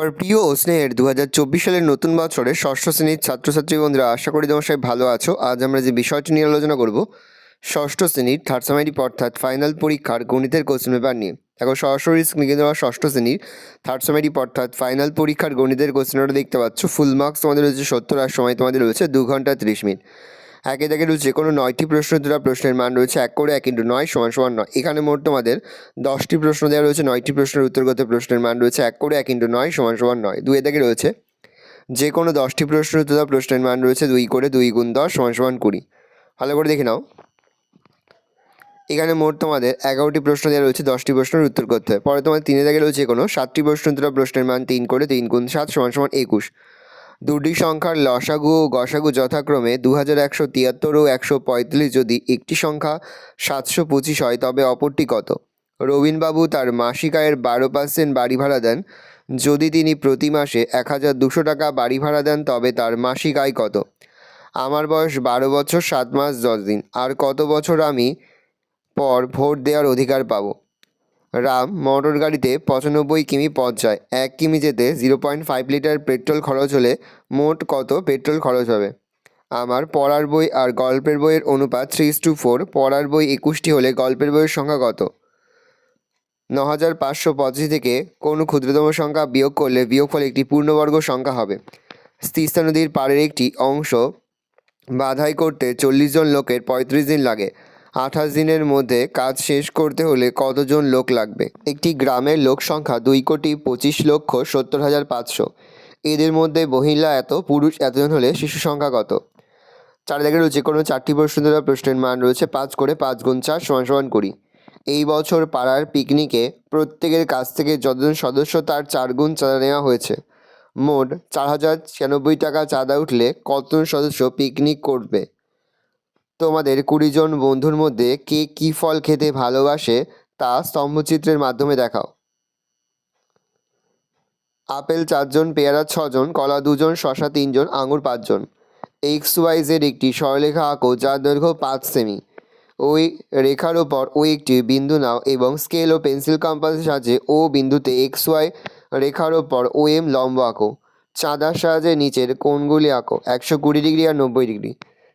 আমার প্রিয় ও স্নেহের 2024 সালের নতুন বছরের ষষ্ঠ শ্রেণীর ছাত্রছাত্রী বন্ধুরা, আশা করি তোমার সবাই ভালো আছো। আজ আমরা যে বিষয়টি নিয়ে আলোচনা করব, ষষ্ঠ শ্রেণীর থার্ড সেমিস্টার অর্থাৎ ফাইনাল পরীক্ষার গণিতের কোশ্চেন পেপার নিয়ে। দেখো সরাসরি স্ক্রিনে দেওয়া ষষ্ঠ শ্রেণীর থার্ড সেমিস্টার অর্থাৎ ফাইনাল পরীক্ষার গণিতের কোশ্চেনটা দেখতে পাচ্ছ। ফুল মার্কস তোমাদের রয়েছে 70 আর সময় তোমাদের রয়েছে 2 ঘন্টা 30 মিনিট। একে দেখে রয়েছে কোনো 9টি প্রশ্ন দেওয়া, প্রশ্নের মান রয়েছে 1 করে 1 × 9 = 9। এখানে মোট তোমাদের 10টি প্রশ্ন দেওয়া রয়েছে, 9টি প্রশ্নের উত্তর করতে প্রশ্নের মান রয়েছে 1 করে 1 × 9 = 9। 2 দেখে রয়েছে যে কোনো 10টি প্রশ্নের উত্তর দেওয়া, প্রশ্নের মান রয়েছে 2 করে 2 × 10 = 20। ভালো করে দেখে নাও, এখানে মোট তোমাদের 11টি প্রশ্ন দেওয়া রয়েছে, 10টি প্রশ্নের উত্তর করতে হবে। পরে তোমাদের 3 দেখে রয়েছে কোনো 7টি প্রশ্ন দেওয়া, প্রশ্নের মান 3 করে 3 × 7 = 21। দুটি সংখ্যার লসাগু ও গসাগু যথাক্রমে 2173 ও 145। যদি একটি সংখ্যা 725 হয় তবে অপরটি কত? রবীনবাবু তার মাসিক আয়ের 12% বাড়ি ভাড়া দেন। যদি তিনি প্রতি মাসে 1200 টাকা বাড়ি ভাড়া দেন তবে তার মাসিক আয় কত? আমার বয়স 12 বছর 7 মাস 10 দিন। আর কত বছর আমি পর ভোট দেওয়ার অধিকার পাবো? রাম মোটর গাড়িতে 95 কিমি পথ যায়। 1 কিমি যেতে 0.5 লিটার পেট্রোল খরচ হলে মোট কত পেট্রোল খরচ হবে? আমার পড়ার বই আর গল্পের বইয়ের অনুপাত 3:4। পড়ার বই 21টি হলে গল্পের বইয়ের সংখ্যা কত? 9585 থেকে কোন ক্ষুদ্রতম সংখ্যা বিয়োগ করলে বিয়োগফল একটি পূর্ণবর্গ সংখ্যা হবে? তিস্তা নদীর পাড়ের একটি অংশ বাধাই করতে 40 জন লোকের 35 দিন লাগে। 28 দিনের মধ্যে কাজ শেষ করতে হলে কতজন লোক লাগবে? একটি গ্রামের লোক সংখ্যা 2,25,70,500। এদের মধ্যে মহিলা এত, পুরুষ এতজন হলে শিশু সংখ্যা কত? 4 দেখে রয়েছে কোনো 4টি প্রশ্ন দেওয়া, প্রশ্নের মান রয়েছে 5 করে 5 × 4 = 20। এই বছর পাড়ার পিকনিকে প্রত্যেকের কাছ থেকে যতজন সদস্য তার 4 গুণ চাঁদা নেওয়া হয়েছে। মোট 4096 টাকা চাঁদা উঠলে কতজন সদস্য পিকনিক করবে? তোমাদের 20 জন বন্ধুর মধ্যে কে কী ফল খেতে ভালোবাসে তা স্তম্ভচিত্রের মাধ্যমে দেখাও। আপেল 4 জন, পেয়ারা 6 জন, কলা 2 জন, শসা 3 জন, আঙুর 5 জন। XYZ একটি সরলরেখা আঁকো যার দৈর্ঘ্য 5 সেমি। ওই রেখার ওপর ও একটি বিন্দু নাও এবং স্কেল ও পেন্সিল কম্পাসের সাহায্যে ও বিন্দুতে XY রেখার ওপর OM লম্ব আঁকো। চাঁদার সাহায্যে নিচের কোণগুলি আঁকো, 120 ডিগ্রি আর 90 ডিগ্রি।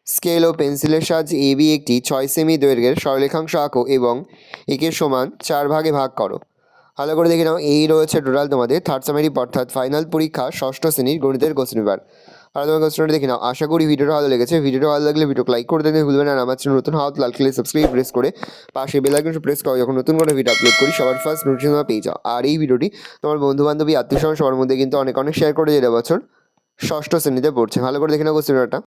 স্কেল ও পেন্সিলের সাহায্যে AB একটি 6 সেমি দৈর্ঘ্যের সরলরেখাংশ আঁকো এবং একে সমান 4 ভাগে ভাগ করো। ভালো করে দেখে নাও, এই রয়েছে টোটাল তোমাদের থার্ড সেমিস্টার অর্থাৎ ফাইনাল পরীক্ষা ষষ্ঠ শ্রেণীর গণিতের কোশ্চেন পেপার। আর তোমার কোশ্চেনটা দেখে নাও। আশা করি ভিডিওটা ভালো লেগেছে। ভিডিওটা ভালো লাগলে ভিডিওকে লাইক করে দিতে ভুলবেন, আর আমার চ্যানেল নতুন হওয়া লাল কালার সাবস্ক্রাইব প্রেস করে পাশে বেল আইকনটি প্রেস করো, যখন নতুন করে ভিডিও আপলোড করি সবার ফার্স্ট নোটিফিকেশন পেয়ে যাও। আর এই ভিডিওটি তোমার বন্ধু বান্ধবী আত্মীয় স্বজন সবার মধ্যে কিন্তু অনেক শেয়ার করে যেটা বছর ষষ্ঠ শ্রেণীতে পড়ছে। ভালো করে দেখে নাও কোশ্চেনটা।